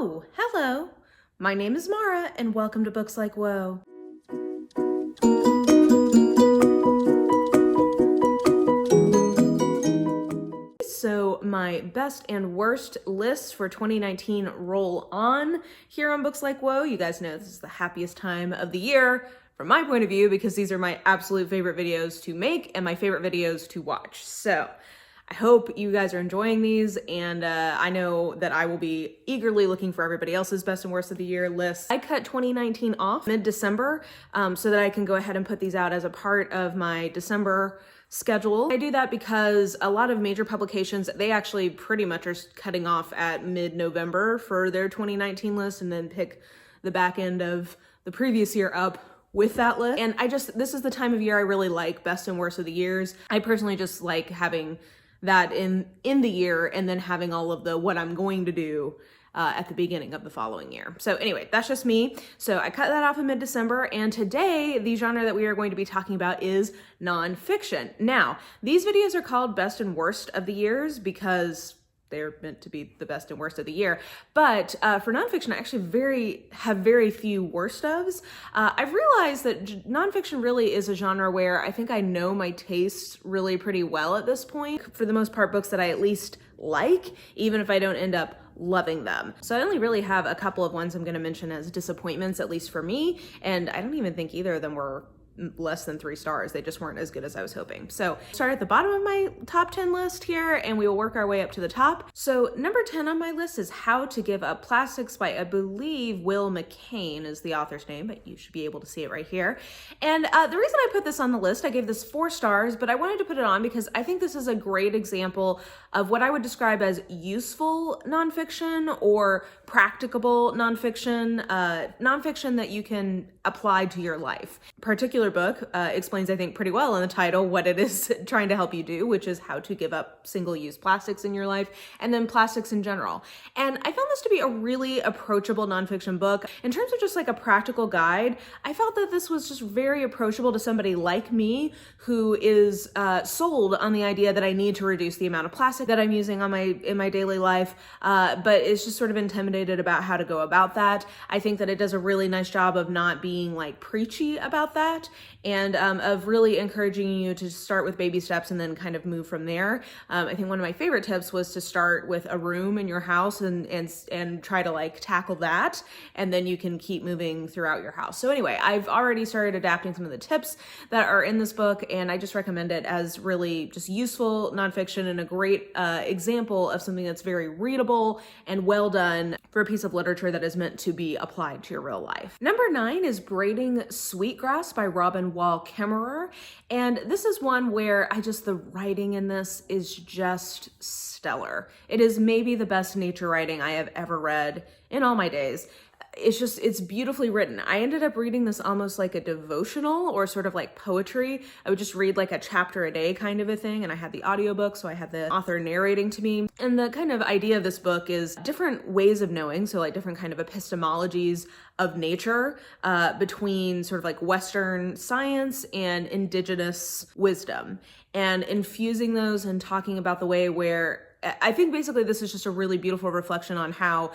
Oh, hello. My name is Mara, and welcome to Books Like Whoa. So my best and worst lists for 2019 roll on here on Books Like Whoa. You guys know this is the happiest time of the year from my point of view because these are my absolute favorite videos to make and my favorite videos to watch. So I hope you guys are enjoying these, and I know that I will be eagerly looking for everybody else's best and worst of the year lists. I cut 2019 off mid-December so that I can go ahead and put these out as a part of my December schedule. I do that because a lot of major publications, they actually pretty much are cutting off at mid-November for their 2019 list and then pick the back end of the previous year up with that list. And this is the time of year I really like best and worst of the years. I personally just like having that in the year and then having all of the what I'm going to do at the beginning of the following year. So anyway, that's just me. So I cut that off in mid-December, and today the genre that we are going to be talking about is nonfiction. Now, these videos are called best and worst of the years because they're meant to be the best and worst of the year. But for nonfiction, I actually have very few worst ofs. I've realized that nonfiction really is a genre where I think I know my tastes really pretty well at this point. For the most part, books that I at least like, even if I don't end up loving them. So I only really have a couple of ones I'm going to mention as disappointments, at least for me. And I don't even think either of them were less than 3 stars. They just weren't as good as I was hoping. So start at the bottom of my top 10 list here, and we will work our way up to the top. So number 10 on my list is How to Give Up Plastics by, I believe, Will McCain is the author's name, but you should be able to see it right here. And the reason I put this on the list, I gave this 4 stars, but I wanted to put it on because I think this is a great example of what I would describe as useful nonfiction or practicable nonfiction, nonfiction that you can apply to your life. Particular book explains, I think, pretty well in the title what it is trying to help you do, which is how to give up single-use plastics in your life and then plastics in general. And I found this to be a really approachable nonfiction book. In terms of just like a practical guide, I felt that this was just very approachable to somebody like me who is sold on the idea that I need to reduce the amount of plastic that I'm using in my daily life, but is just sort of intimidated about how to go about that. I think that it does a really nice job of not being like preachy about that, and of really encouraging you to start with baby steps and then kind of move from there. I think one of my favorite tips was to start with a room in your house and try to like tackle that, and then you can keep moving throughout your house. So anyway, I've already started adapting some of the tips that are in this book, and I just recommend it as really just useful nonfiction and a great example of something that's very readable and well done for a piece of literature that is meant to be applied to your real life. Number 9 is Braiding Sweetgrass by Robin Wall Kimmerer. And this is one where the writing in this is just stellar. It is maybe the best nature writing I have ever read in all my days. It's beautifully written. I ended up reading this almost like a devotional or sort of like poetry. I would just read like a chapter a day kind of a thing, and I had the audiobook, so I had the author narrating to me. And the kind of idea of this book is different ways of knowing, so like different kind of epistemologies of nature between sort of like Western science and indigenous wisdom, and infusing those and talking about the way where I think basically this is just a really beautiful reflection on how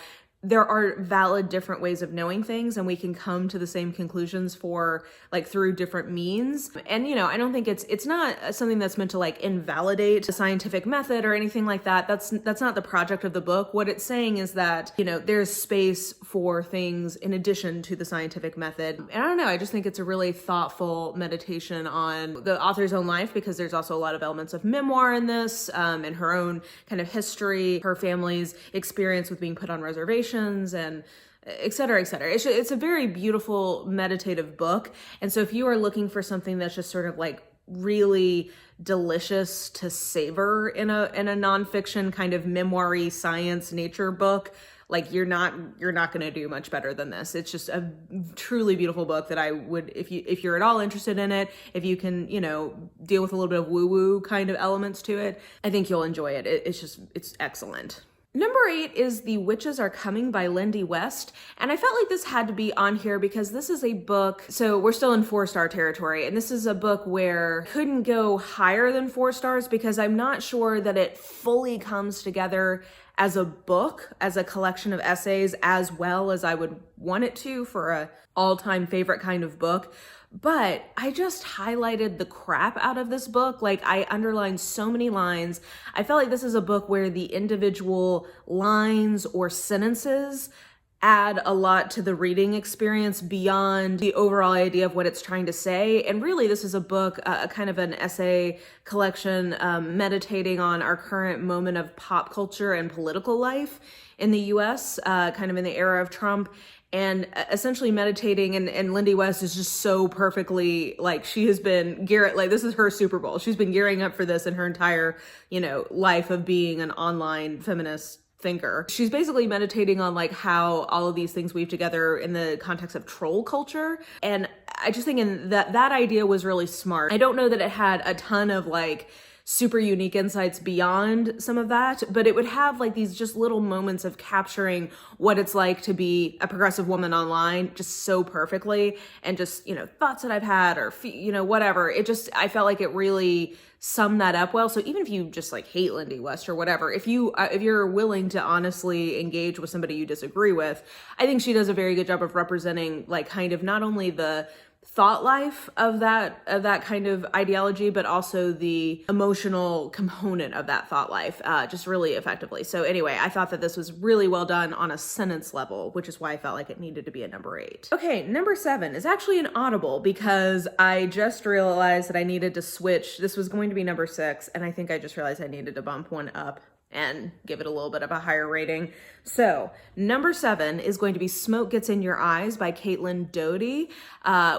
there are valid different ways of knowing things, and we can come to the same conclusions through different means. And, I don't think it's not something that's meant to like invalidate the scientific method or anything like that. That's not the project of the book. What it's saying is that, there's space for things in addition to the scientific method. And I don't know, I just think it's a really thoughtful meditation on the author's own life, because there's also a lot of elements of memoir in this, and her own kind of history, her family's experience with being put on reservations, and et cetera, et cetera. It's a very beautiful meditative book. And so if you are looking for something that's just sort of like really delicious to savor in a nonfiction kind of memoir-y science nature book, like you're not going to do much better than this. It's just a truly beautiful book that I would, if you're at all interested in it, if you can, deal with a little bit of woo-woo kind of elements to it, I think you'll enjoy it. It's excellent. Number 8 is The Witches Are Coming by Lindy West. And I felt like this had to be on here because this is a book, so we're still in 4-star territory, and this is a book where I couldn't go higher than 4 stars because I'm not sure that it fully comes together as a book, as a collection of essays, as well as I would want it to for a all-time favorite kind of book. But I just highlighted the crap out of this book. Like, I underlined so many lines. I felt like this is a book where the individual lines or sentences add a lot to the reading experience beyond the overall idea of what it's trying to say. And really, this is a book, kind of an essay collection, meditating on our current moment of pop culture and political life in the US, kind of in the era of Trump. And essentially meditating, and Lindy West is just so perfectly, like, she has been like, this is her Super Bowl. She's been gearing up for this in her entire, life of being an online feminist thinker. She's basically meditating on like how all of these things weave together in the context of troll culture. And I just think that idea was really smart. I don't know that it had a ton of like super unique insights beyond some of that, but it would have like these just little moments of capturing what it's like to be a progressive woman online just so perfectly, and just, thoughts that I've had or, whatever. I felt like it really summed that up well. So even if you just like hate Lindy West or whatever, if you're willing to honestly engage with somebody you disagree with, I think she does a very good job of representing like kind of not only the thought life of that kind of ideology, but also the emotional component of that thought life, just really effectively. So anyway, I thought that this was really well done on a sentence level, which is why I felt like it needed to be a number 8. Okay, number 7 is actually an audible, because I just realized that I needed to switch. This was going to be number 6, and I think I just realized I needed to bump one up and give it a little bit of a higher rating. So number 7 is going to be Smoke Gets in Your Eyes by Caitlyn Doughty,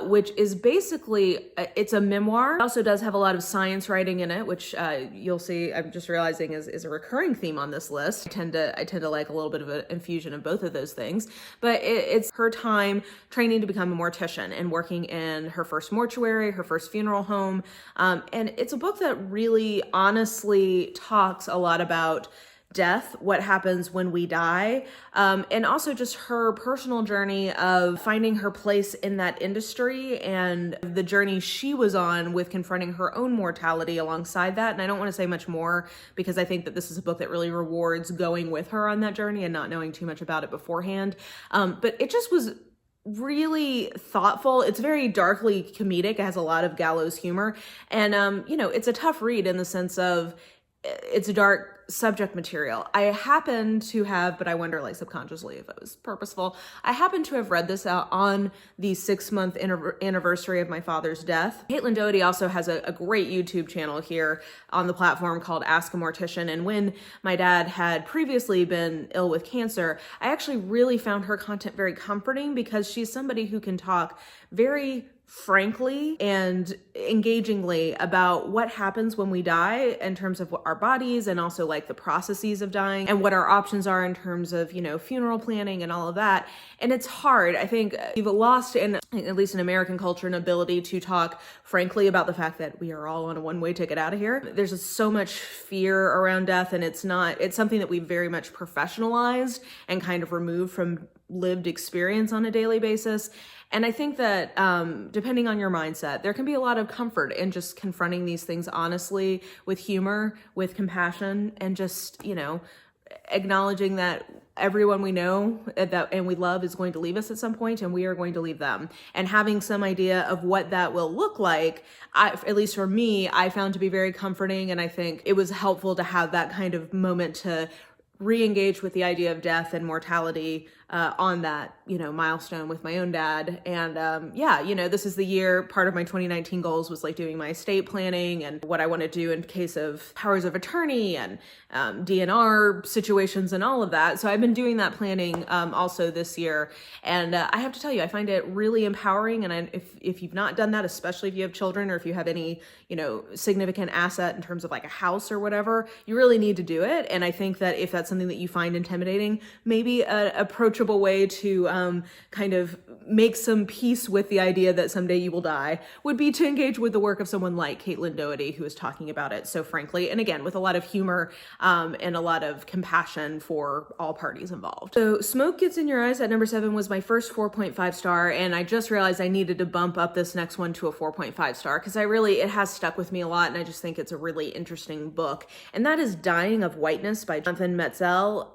which is basically, it's a memoir. It also does have a lot of science writing in it, which you'll see, I'm just realizing is a recurring theme on this list. I tend to like a little bit of an infusion of both of those things, but it's her time training to become a mortician and working in her first mortuary, her first funeral home. And it's a book that really honestly talks a lot about death, what happens when we die, and also just her personal journey of finding her place in that industry and the journey she was on with confronting her own mortality alongside that. And I don't want to say much more, because I think that this is a book that really rewards going with her on that journey and not knowing too much about it beforehand. But it just was really thoughtful. It's very darkly comedic. It has a lot of gallows humor, and it's a tough read in the sense of it's dark subject material. I happen to have, but I wonder like subconsciously if it was purposeful, I happen to have read this out on the 6-month anniversary of my father's death. Caitlyn Doughty also has a great YouTube channel here on the platform called Ask a Mortician. And when my dad had previously been ill with cancer, I actually really found her content very comforting, because she's somebody who can talk very frankly and engagingly about what happens when we die in terms of our bodies, and also like the processes of dying and what our options are in terms of, funeral planning and all of that. And it's hard. I think we've lost, in at least in American culture, an ability to talk frankly about the fact that we are all on a one-way ticket out of here. There's just so much fear around death, and it's something that we very much professionalized and kind of removed from lived experience on a daily basis. And I think that depending on your mindset, there can be a lot of comfort in just confronting these things honestly, with humor, with compassion, and just, acknowledging that everyone we know and we love is going to leave us at some point, and we are going to leave them. And having some idea of what that will look like, at least for me, I found to be very comforting. And I think it was helpful to have that kind of moment to re-engage with the idea of death and mortality on that, milestone with my own dad. And this is the year, part of my 2019 goals was like doing my estate planning and what I want to do in case of powers of attorney and DNR situations and all of that. So I've been doing that planning also this year. And I have to tell you, I find it really empowering. And if you've not done that, especially if you have children or if you have any, significant asset in terms of like a house or whatever, you really need to do it. And I think that if that's something that you find intimidating, maybe approach approachable way to kind of make some peace with the idea that someday you will die would be to engage with the work of someone like Caitlyn Doughty, who is talking about it so frankly, and again, with a lot of humor and a lot of compassion for all parties involved. So Smoke Gets in Your Eyes at number 7 was my first 4.5 star, and I just realized I needed to bump up this next one to a 4.5 star because it has stuck with me a lot, and I just think it's a really interesting book. And that is Dying of Whiteness by Jonathan Metzl.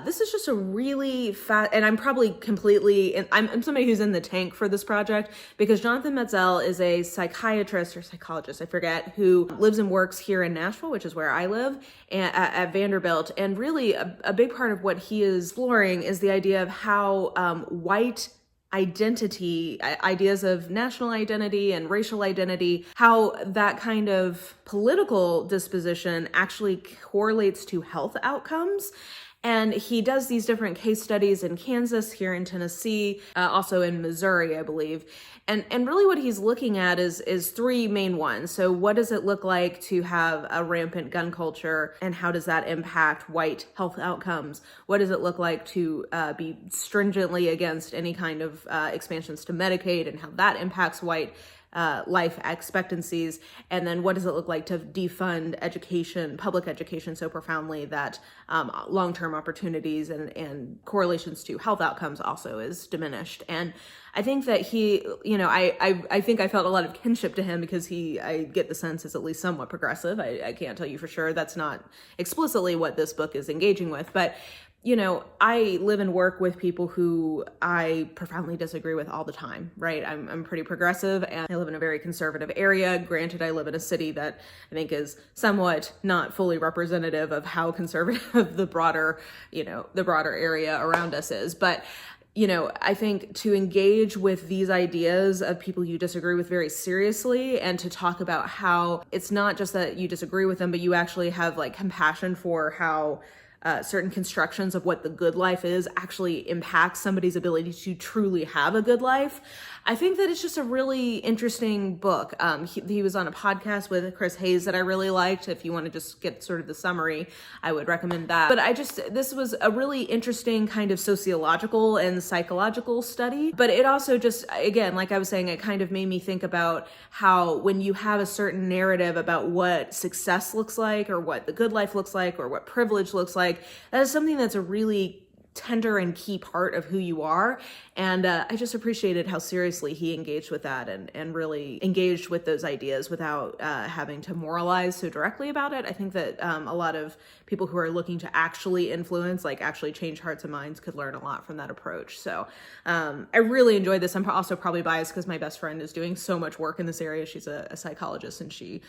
This is just a really and I'm probably completely, I'm somebody who's in the tank for this project because Jonathan Metzl is a psychiatrist or psychologist, I forget, who lives and works here in Nashville, which is where I live, at Vanderbilt. And really a big part of what he is exploring is the idea of how white identity, ideas of national identity and racial identity, how that kind of political disposition actually correlates to health outcomes. And he does these different case studies in Kansas, here in Tennessee, also in Missouri, I believe. And really what he's looking at is three main ones. So what does it look like to have a rampant gun culture, and how does that impact white health outcomes? What does it look like to be stringently against any kind of expansions to Medicaid, and how that impacts white life expectancies? And then what does it look like to defund education, public education, so profoundly that long-term opportunities and correlations to health outcomes also is diminished? And I think that he, I think I felt a lot of kinship to him because I get the sense is at least somewhat progressive. I can't tell you for sure. That's not explicitly what this book is engaging with, but I live and work with people who I profoundly disagree with all the time, right? I'm pretty progressive, and I live in a very conservative area. Granted, I live in a city that I think is somewhat not fully representative of how conservative the broader area around us is. But I think to engage with these ideas of people you disagree with very seriously, and to talk about how it's not just that you disagree with them, but you actually have compassion for how certain constructions of what the good life is actually impact somebody's ability to truly have a good life. I think that it's just a really interesting book. He was on a podcast with Chris Hayes that I really liked. If you want to just get sort of the summary, I would recommend that. But this was a really interesting kind of sociological and psychological study. But it also just, again, like I was saying, it kind of made me think about how when you have a certain narrative about what success looks like, or what the good life looks like, or what privilege looks like, that is something that's a really tender and key part of who you are. And I just appreciated how seriously he engaged with that, and really engaged with those ideas without having to moralize so directly about it. I think that a lot of people who are looking to actually influence, actually change hearts and minds, could learn a lot from that approach. So I really enjoyed this. I'm also probably biased because my best friend is doing so much work in this area. She's a psychologist, and she,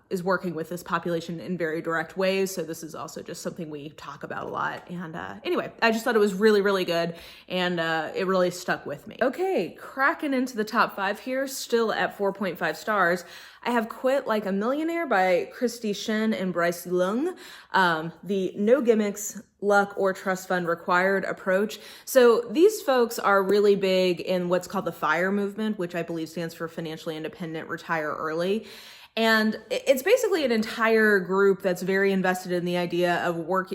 is working with this population in very direct ways. So this is also just something we talk about a lot. And anyway, I just thought it was really, really good. And it really stuck with me. Okay, cracking into the top 5 here, still at 4.5 stars. I have Quit Like a Millionaire by Kristy, Shen, and Bryce Leung. The no gimmicks, luck, or trust fund required approach. So these folks are really big in what's called the FIRE movement, which I believe stands for Financially Independent, Retire Early. And it's basically an entire group that's very invested in the idea of work,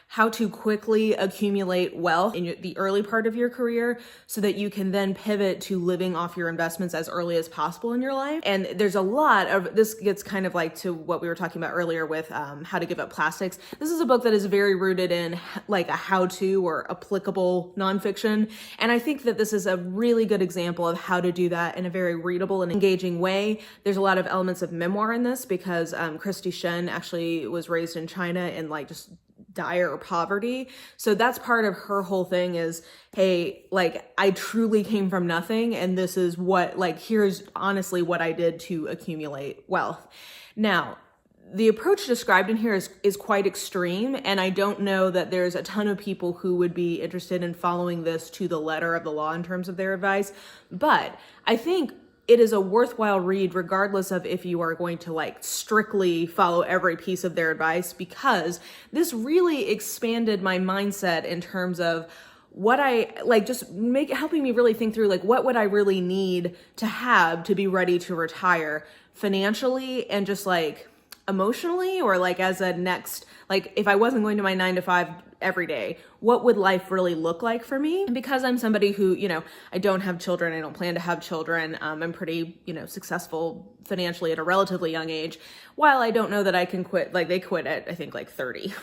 how to quickly accumulate wealth in the early part of your career so that you can then pivot to living off your investments as early as possible in your life. And there's a lot of, this gets kind of to what we were talking about earlier with How to Give Up Plastics. This is a book that is very rooted in a how-to or applicable nonfiction. And I think that this is a really good example of how to do that in a very readable and engaging way. There's a lot of elements of memoir in this because Kristy Shen actually was raised in China in just dire poverty. So that's part of her whole thing is, hey, I truly came from nothing, and this is what, here's honestly what I did to accumulate wealth. Now, the approach described in here is quite extreme, and I don't know that there's a ton of people who would be interested in following this to the letter of the law in terms of their advice, but I think it is a worthwhile read regardless of if you are going to strictly follow every piece of their advice, because this really expanded my mindset in terms of what I helping me really think through what would I really need to have to be ready to retire financially and just emotionally, or as a next, if I wasn't going to my 9 to 5 every day, what would life really look like for me? And because I'm somebody who, you know, I don't have children, I don't plan to have children, I'm pretty, you know, successful financially at a relatively young age. While I don't know that I can quit, like they quit at, I think like 30.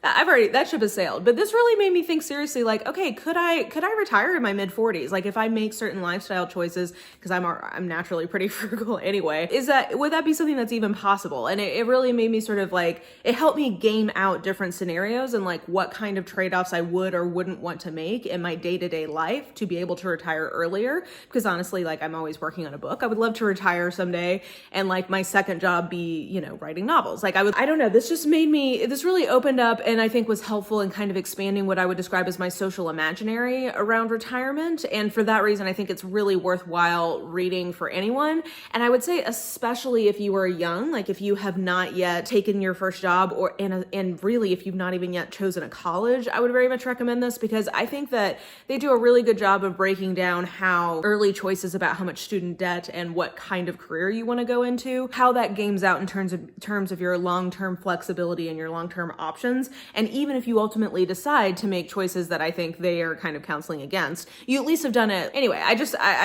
That ship has sailed. But this really made me think seriously, like, okay, could I retire in my mid 40s? Like if I make certain lifestyle choices, because I'm naturally pretty frugal anyway, would that be something that's even possible? And it really made me sort of like, it helped me game out different scenarios and like what kind of trade-offs I would or wouldn't want to make in my day-to-day life to be able to retire earlier. Because honestly, like I'm always working on a book. I would love to retire someday and like my second job be, you know, writing novels. Like I don't know, this really opened up and I think was helpful in kind of expanding what I would describe as my social imaginary around retirement. And for that reason, I think it's really worthwhile reading for anyone. And I would say, especially if you are young, like if you have not yet taken your first job and really if you've not even yet chosen a college, I would very much recommend this because I think that they do a really good job of breaking down how early choices about how much student debt and what kind of career you want to go into, how that games out in terms of your long-term flexibility and your long-term options. And even if you ultimately decide to make choices that I think they are kind of counseling against, you at least have done it. Anyway, I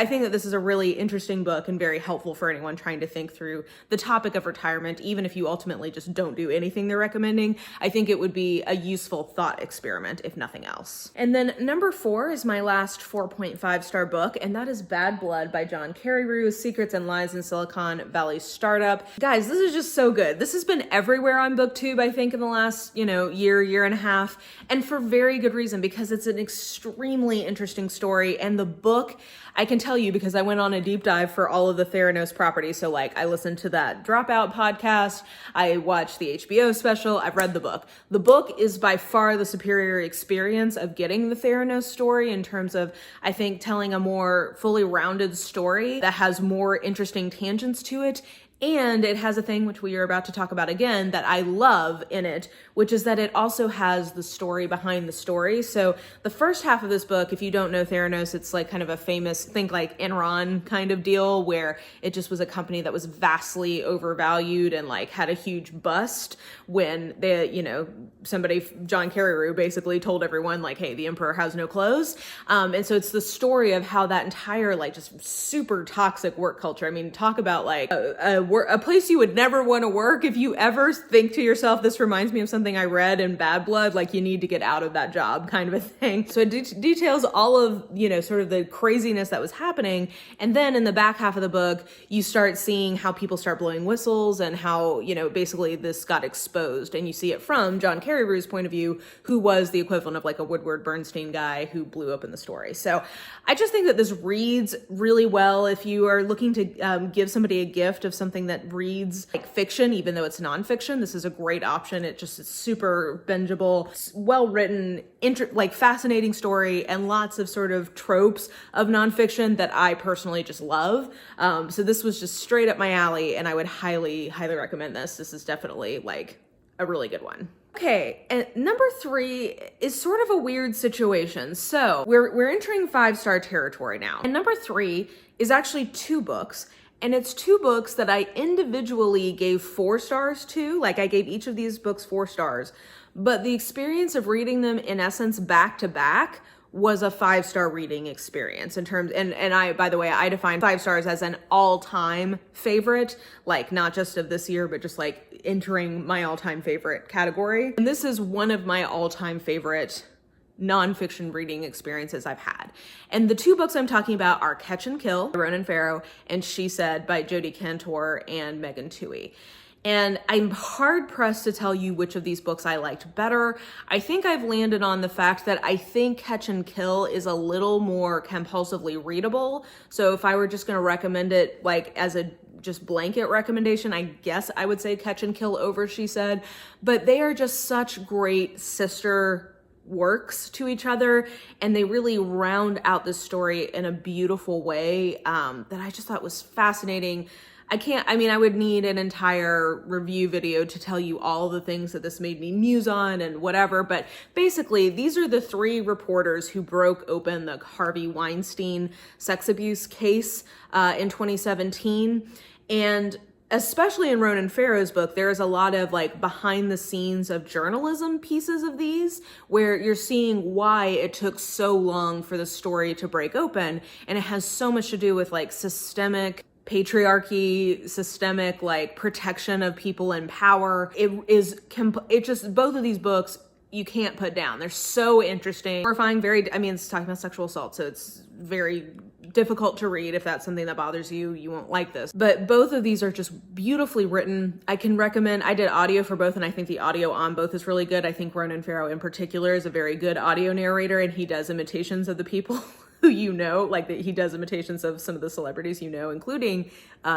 think that this is a really interesting book and very helpful for anyone trying to think through the topic of retirement. Even if you ultimately just don't do anything they're recommending, I think it would be a useful thought experiment, if nothing else. And then number 4 is my last 4.5 star book, and that is Bad Blood by John Carreyrou, Secrets and Lies in Silicon Valley Startup. Guys, this is just so good. This has been everywhere on BookTube, I think, in the last, year and a half, and for very good reason, because it's an extremely interesting story, and the book, I can tell you because I went on a deep dive for all of the Theranos properties. So like I listened to that Dropout podcast, I watched the HBO special, I've read the book. The book is by far the superior experience of getting the Theranos story in terms of, I think, telling a more fully rounded story that has more interesting tangents to it. And it has a thing, which we are about to talk about again, that I love in it, which is that it also has the story behind the story. So the first half of this book, if you don't know Theranos, it's like kind of a famous, think like Enron kind of deal, where it just was a company that was vastly overvalued and like had a huge bust when they, somebody, John Carreyrou, basically told everyone like, hey, the emperor has no clothes. And so it's the story of how that entire like just super toxic work culture. I mean, talk about like a place you would never want to work. If you ever think to yourself, this reminds me of something I read in Bad Blood, like you need to get out of that job kind of a thing. So it details all of, sort of the craziness that was happening. And then in the back half of the book, you start seeing how people start blowing whistles and how, basically this got exposed. And you see it from John Carreyrou's point of view, who was the equivalent of like a Woodward Bernstein guy who blew up in the story. So I just think that this reads really well. If you are looking to give somebody a gift of something that reads like fiction, even though it's nonfiction, this is a great option. It just is super bingeable, well written, like fascinating story, and lots of sort of tropes of nonfiction that I personally just love. So this was just straight up my alley, and I would highly, highly recommend this. This is definitely like a really good one. Okay, and number 3 is sort of a weird situation. So we're entering 5-star territory now. And number 3 is actually 2 books. And it's 2 books that I individually gave 4 stars to. Like I gave each of these books 4 stars. But the experience of reading them in essence back to back was a 5-star reading experience in terms, and I, by the way, I define 5 stars as an all-time favorite, like not just of this year, but just like entering my all-time favorite category. And this is one of my all-time favorite nonfiction reading experiences I've had. And the 2 books I'm talking about are Catch and Kill by Ronan Farrow and She Said by Jody Kantor and Twohey. And I'm hard pressed to tell you which of these books I liked better. I think I've landed on the fact that I think Catch and Kill is a little more compulsively readable. So if I were just going to recommend it like as a just blanket recommendation, I guess I would say Catch and Kill over She Said. But they are just such great sister works to each other, and they really round out the story in a beautiful way that I just thought was fascinating. I would need an entire review video to tell you all the things that this made me muse on and whatever, but basically these are the 3 reporters who broke open the Harvey Weinstein sex abuse case in 2017. And especially in Ronan Farrow's book, there is a lot of like behind the scenes of journalism pieces of these where you're seeing why it took so long for the story to break open. And it has so much to do with like systemic patriarchy, systemic like protection of people in power. It just, both of these books you can't put down. They're so interesting, horrifying, it's talking about sexual assault, so it's very difficult to read. If that's something that bothers you, you won't like this. But both of these are just beautifully written. I can recommend, I did audio for both, and I think the audio on both is really good. I think Ronan Farrow in particular is a very good audio narrator, and he does imitations of the people who you know, like that he does imitations of some of the celebrities you know, including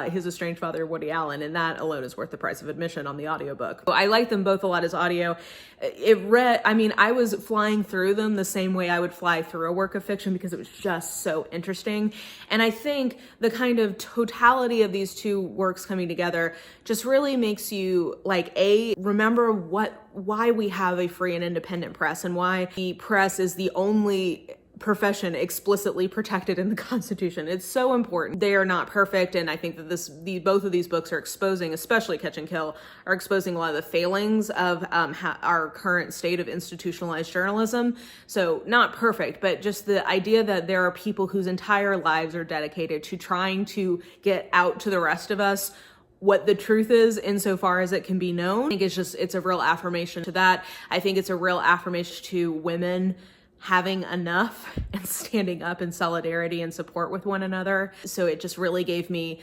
his estranged father, Woody Allen, and that alone is worth the price of admission on the audiobook. So I like them both a lot as audio. I was flying through them the same way I would fly through a work of fiction because it was just so interesting. And I think the kind of totality of these two works coming together just really makes you remember why we have a free and independent press and why the press is the only profession explicitly protected in the Constitution. It's so important. They are not perfect, and I think that both of these books are exposing, especially Catch and Kill, are exposing a lot of the failings of our current state of institutionalized journalism. So not perfect, but just the idea that there are people whose entire lives are dedicated to trying to get out to the rest of us what the truth is insofar as it can be known. I think it's a real affirmation to that. I think it's a real affirmation to women having enough and standing up in solidarity and support with one another. So it just really gave me,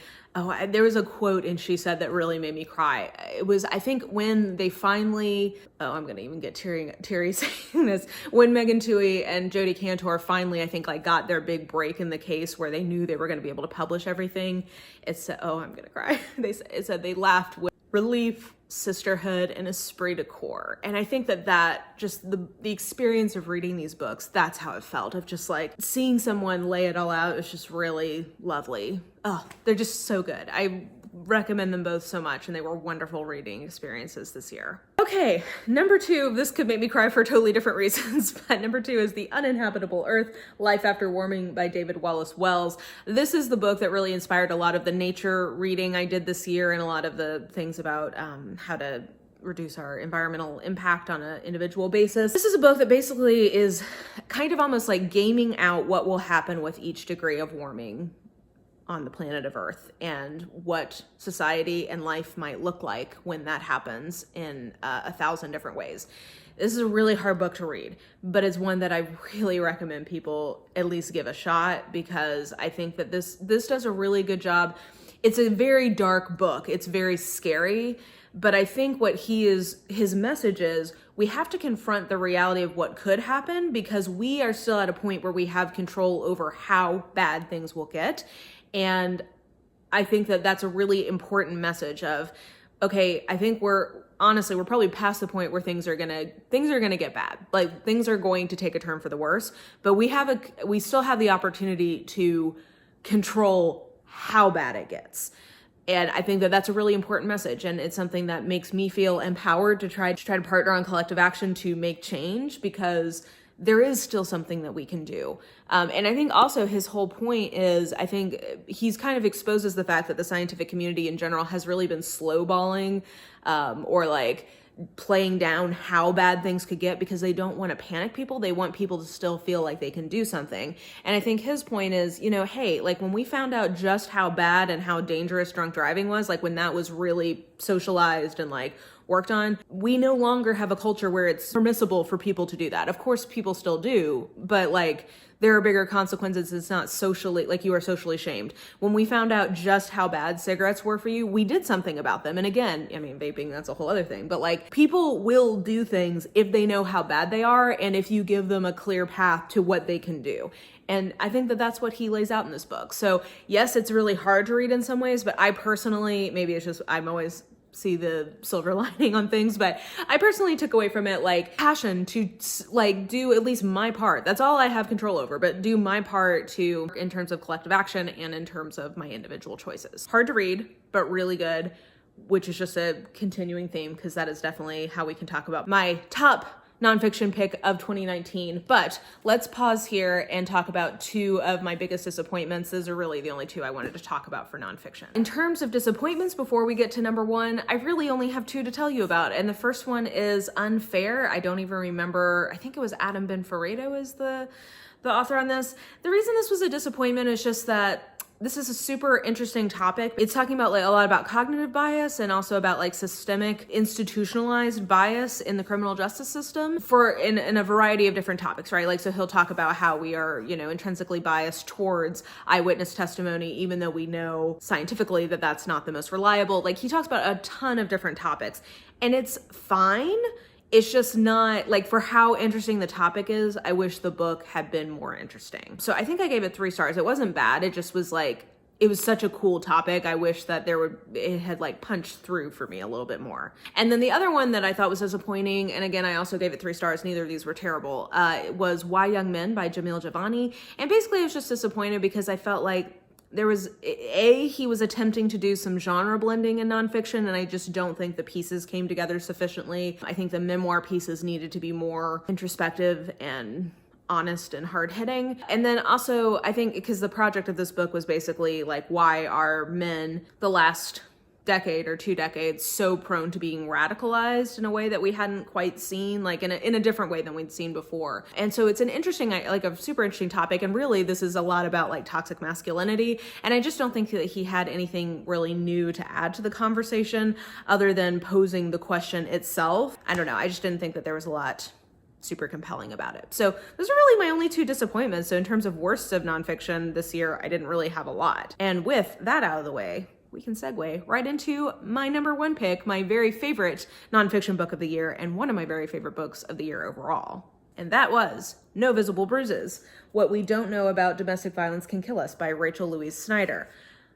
there was a quote and she said that really made me cry. It was, I think when they finally, I'm going to even get teary saying this, when Megan Twohey and Jody Kantor finally, I think got their big break in the case where they knew they were going to be able to publish everything. It said, I'm going to cry. It said they laughed with relief, sisterhood, and esprit de corps. And I think that just the experience of reading these books, that's how it felt, of just seeing someone lay it all out is just really lovely. They're just so good. I recommend them both so much, and they were wonderful reading experiences this year. Okay, number 2, this could make me cry for totally different reasons, but number 2 is The Uninhabitable Earth, Life After Warming by David Wallace Wells. This is the book that really inspired a lot of the nature reading I did this year and a lot of the things about how to reduce our environmental impact on an individual basis. This is a book that basically is kind of almost like gaming out what will happen with each degree of warming on the planet of Earth and what society and life might look like when that happens in 1,000 different ways. This is a really hard book to read, but it's one that I really recommend people at least give a shot because I think that this does a really good job. It's a very dark book. It's very scary, but I think what his message is, we have to confront the reality of what could happen because we are still at a point where we have control over how bad things will get. And I think that that's a really important message of, okay, I think we're probably past the point where things are gonna get bad. Things are going to take a turn for the worse, but we still have the opportunity to control how bad it gets. And I think that that's a really important message. And it's something that makes me feel empowered to try to partner on collective action to make change because there is still something that we can do. And I think also his whole point is, I think he's kind of exposes the fact that the scientific community in general has really been slowballing or playing down how bad things could get because they don't want to panic people. They want people to still feel like they can do something. And I think his point is, hey, when we found out just how bad and how dangerous drunk driving was, when that was really socialized and worked on, we no longer have a culture where it's permissible for people to do that. Of course, people still do, but there are bigger consequences. It's not socially, you are socially shamed. When we found out just how bad cigarettes were for you, we did something about them. And again, vaping, that's a whole other thing, but people will do things if they know how bad they are and if you give them a clear path to what they can do. And I think that that's what he lays out in this book. So yes, it's really hard to read in some ways, but I personally, maybe it's just, I'm always see the silver lining on things, but I personally took away from it passion to do at least my part. That's all I have control over, but do my part in terms of collective action and in terms of my individual choices. Hard to read, but really good, which is just a continuing theme because that is definitely how we can talk about my top nonfiction pick of 2019. But let's pause here and talk about two of my biggest disappointments. Those are really the only two I wanted to talk about for nonfiction. In terms of disappointments, before we get to number one, I really only have two to tell you about. And the first one is Unfair. I don't even remember. I think it was Adam Benforado is the author on this. The reason this was a disappointment is just that this is a super interesting topic. It's talking about like a lot about cognitive bias and also about like systemic institutionalized bias in the criminal justice system in a variety of different topics, right? Like, so he'll talk about how we are, intrinsically biased towards eyewitness testimony, even though we know scientifically that that's not the most reliable. Like, he talks about a ton of different topics, and it's fine. It's just not, like, for how interesting the topic is, I wish the book had been more interesting. So I think I gave it 3 stars. It wasn't bad. It just was like, it was such a cool topic. I wish that it had like punched through for me a little bit more. And then the other one that I thought was disappointing, and again, I also gave it 3 stars. Neither of these were terrible, was Why Young Men by Jamil Jivani. And basically I was just disappointed because I felt like he was attempting to do some genre blending in nonfiction, and I just don't think the pieces came together sufficiently. I think the memoir pieces needed to be more introspective and honest and hard-hitting. And then also, I think because the project of this book was basically like, why are men the last decade or 2 decades so prone to being radicalized in a way that we hadn't quite seen, like in a different way than we'd seen before. And so it's an interesting, like a super interesting topic. And really this is a lot about like toxic masculinity. And I just don't think that he had anything really new to add to the conversation other than posing the question itself. I don't know. I just didn't think that there was a lot super compelling about it. So those are really my only 2 disappointments. So in terms of worst of nonfiction this year, I didn't really have a lot. And with that out of the way, we can segue right into my number 1 pick, my very favorite nonfiction book of the year, and one of my very favorite books of the year overall. And that was No Visible Bruises, What We Don't Know About Domestic Violence Can Kill Us by Rachel Louise Snyder.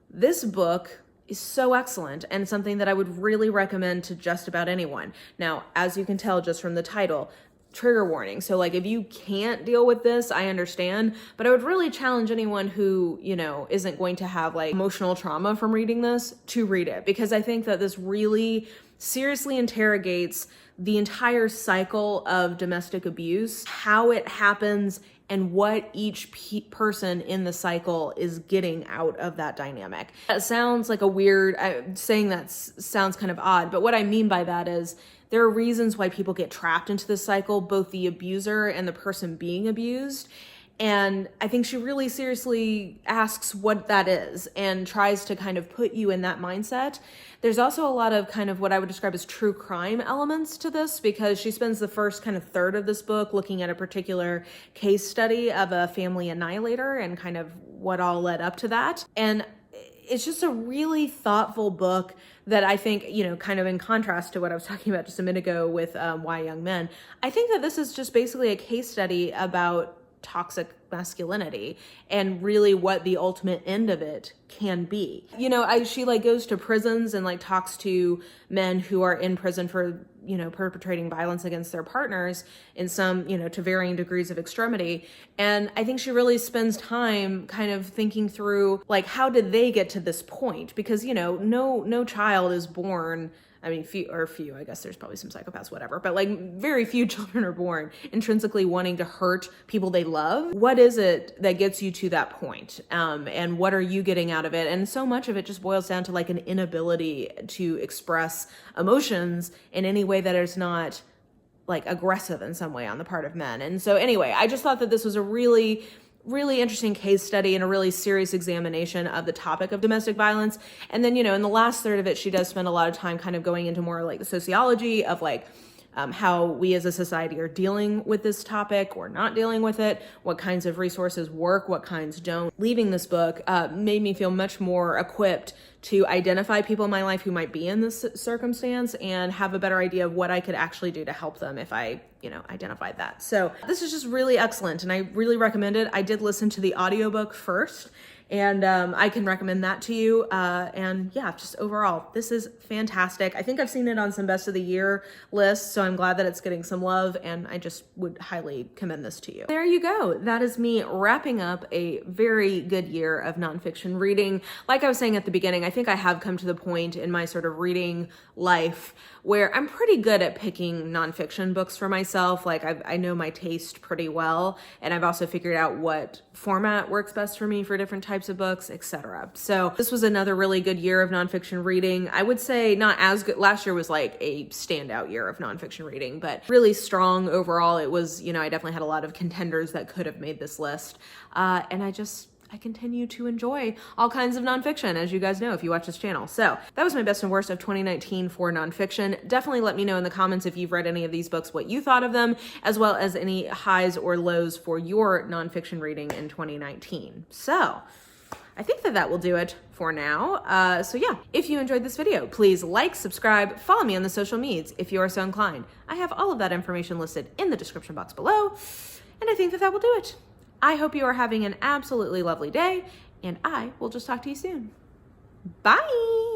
This book is so excellent and something that I would really recommend to just about anyone. Now, as you can tell just from the title, trigger warning. So like, if you can't deal with this, I understand, but I would really challenge anyone who, isn't going to have like emotional trauma from reading this to read it, because I think that this really seriously interrogates the entire cycle of domestic abuse, how it happens, and what each person in the cycle is getting out of that dynamic. That sounds like saying that sounds kind of odd, but what I mean by that is there are reasons why people get trapped into this cycle, both the abuser and the person being abused. And I think she really seriously asks what that is and tries to kind of put you in that mindset. There's also a lot of kind of what I would describe as true crime elements to this, because she spends the first kind of third of this book looking at a particular case study of a family annihilator and kind of what all led up to that. And it's just a really thoughtful book that I think, kind of in contrast to what I was talking about just a minute ago with Why Young Men, I think that this is just basically a case study about toxic masculinity and really what the ultimate end of it can be. She like goes to prisons and like talks to men who are in prison for, perpetrating violence against their partners in some, to varying degrees of extremity. And I think she really spends time kind of thinking through like, how did they get to this point? Because, no child is born, few, I guess there's probably some psychopaths, whatever, but like very few children are born intrinsically wanting to hurt people they love. What is it that gets you to that point? And what are you getting out of it? And so much of it just boils down to like an inability to express emotions in any way that is not like aggressive in some way on the part of men. And so anyway, I just thought that this was a really interesting case study and a really serious examination of the topic of domestic violence. And then, in the last third of it, she does spend a lot of time kind of going into more like the sociology of like how we as a society are dealing with this topic or not dealing with it, what kinds of resources work, what kinds don't. Leaving this book made me feel much more equipped to identify people in my life who might be in this circumstance and have a better idea of what I could actually do to help them if I, identified that. So this is just really excellent and I really recommend it. I did listen to the audiobook first, And I can recommend that to you. And yeah, just overall, this is fantastic. I think I've seen it on some best of the year lists, so I'm glad that it's getting some love, and I just would highly commend this to you. There you go. That is me wrapping up a very good year of nonfiction reading. Like I was saying at the beginning, I think I have come to the point in my sort of reading life where I'm pretty good at picking nonfiction books for myself. Like I know my taste pretty well, and I've also figured out what format works best for me for different types of books, etc. So this was another really good year of nonfiction reading. I would say not as good. Last year was like a standout year of nonfiction reading, but really strong overall. It was, you know, I definitely had a lot of contenders that could have made this list. And I continue to enjoy all kinds of nonfiction, as you guys know if you watch this channel. So that was my best and worst of 2019 for nonfiction. Definitely let me know in the comments if you've read any of these books, what you thought of them, as well as any highs or lows for your nonfiction reading in 2019. So I think that will do it for now. So yeah, if you enjoyed this video, please like, subscribe, follow me on the social medias if you are so inclined. I have all of that information listed in the description box below, and I think that will do it. I hope you are having an absolutely lovely day, and I will just talk to you soon. Bye!